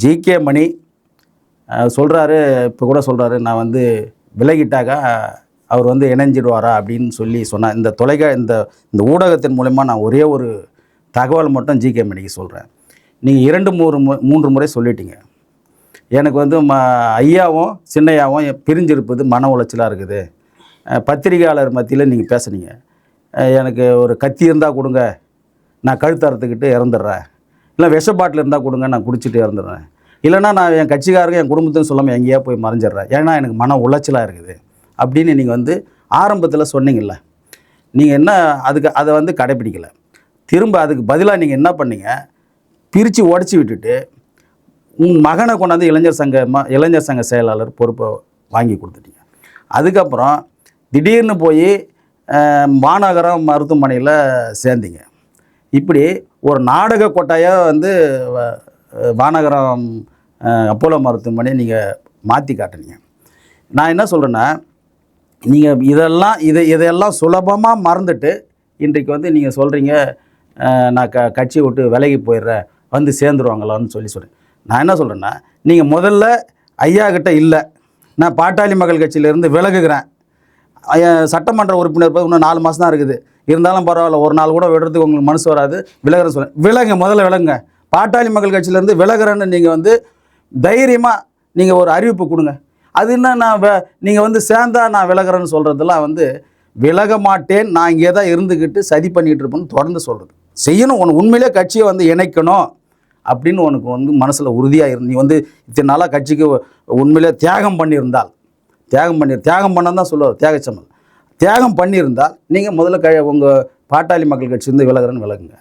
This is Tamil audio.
ஜிகே மணி சொல்கிறாரு, இப்போ கூட சொல்கிறாரு, நான் வந்து விலகிட்டாக்கா அவர் வந்து இணைஞ்சிடுவாரா அப்படின்னு சொன்னார். இந்த ஊடகத்தின் மூலமா நான் ஒரே ஒரு தகவல் மட்டும் ஜிகே மணிக்கு சொல்கிறேன். நீங்கள் 2-3 முறை சொல்லிட்டீங்க. எனக்கு வந்து ஐயாவும் சின்னையாவும் பிரிஞ்சிருப்பது மன உளைச்சலாக இருக்குது. பத்திரிகையாளர் மத்தியில் நீங்கள் பேசுனீங்க. எனக்கு ஒரு கத்தி இருந்தால் கொடுங்க, நான் கழுத்து அறுத்துக்கிட்டு இறந்துடுறேன். இல்லை விஷ பாட்டில் இருந்தால் கொடுங்க, நான் குடிச்சிட்டு இறந்துடுறேன். இல்லைனா நான் என் கட்சிக்காரங்க என் குடும்பத்தையும் சொல்லாமல் எங்கேயா போய் மறைஞ்சிட்றேன், ஏன்னா எனக்கு மன உளைச்சலாக இருக்குது அப்படின்னு நீங்கள் வந்து ஆரம்பத்தில் சொன்னீங்கல்ல. நீங்கள் என்ன அதை வந்து கடைப்பிடிக்கலை. திரும்ப அதுக்கு பதிலாக நீங்கள் என்ன பண்ணீங்க, பிரித்து உடச்சி விட்டுட்டு உன் மகனை கொண்டாந்து இளைஞர் சங்க செயலாளர் பொறுப்பை வாங்கி கொடுத்துட்டீங்க. அதுக்கப்புறம் திடீர்னு போய் மாநகரம் மருத்துவமனையில் சேர்ந்தீங்க. இப்படி ஒரு நாடக கொட்டாயாக வந்து மாநகரம் அப்போலோ மருத்துவமனையை நீங்கள் மாற்றி காட்டுனீங்க. நான் என்ன சொல்கிறேன்னா, நீங்கள் இதையெல்லாம் சுலபமாக மறந்துட்டு இன்றைக்கு வந்து நீங்கள் சொல்கிறீங்க, நான் கட்சியை விட்டு விலகி போயிடுறேன், வந்து சேர்ந்துருவாங்களான்னு சொல்கிறேன். நான் என்ன சொல்கிறேன்னா, நீங்கள் முதல்ல ஐயா கிட்ட இல்லை, நான் பாட்டாளி மக்கள் கட்சியிலேருந்து விலகுகிறேன், சட்டமன்ற உறுப்பினர் இன்னும் 4 மாதம் தான் இருக்குது, இருந்தாலும் பரவாயில்ல, ஒரு நாள் கூட விடுறதுக்கு உங்களுக்கு மனசு வராது, விலகிறேன்னு சொல்லுங்கள். முதல்ல விலகுங்க. பாட்டாளி மக்கள் கட்சியிலேருந்து விலகிறேன்னு நீங்கள் வந்து தைரியமாக நீங்கள் ஒரு அறிவிப்பு கொடுங்க. அது என்ன, நீங்கள் வந்து சேர்ந்தா நான் விலகிறேன்னு சொல்கிறதெல்லாம் வந்து விலக மாட்டேன், நான் இங்கே தான் இருந்துக்கிட்டு சதி பண்ணிகிட்டு இருப்பேன்னு தொடர்ந்து சொல்கிறது செய்யணும். உண்மையிலே கட்சியை வந்து இணைக்கணும் அப்படின்னு உனக்கு வந்து மனசில் உறுதியாக இருந்து நீ வந்து இத்தனை நாளாக கட்சிக்கு உண்மையிலே தியாகம் பண்ணியிருந்தால், தியாகம் பண்ண தான் சொல்லுவார் தியாகச்சமல், தியாகம் பண்ணியிருந்தால் நீங்கள் முதல்ல உங்கள் பாட்டாளி மக்கள் கட்சி வந்து விலகிறேன்னு விலகுங்க.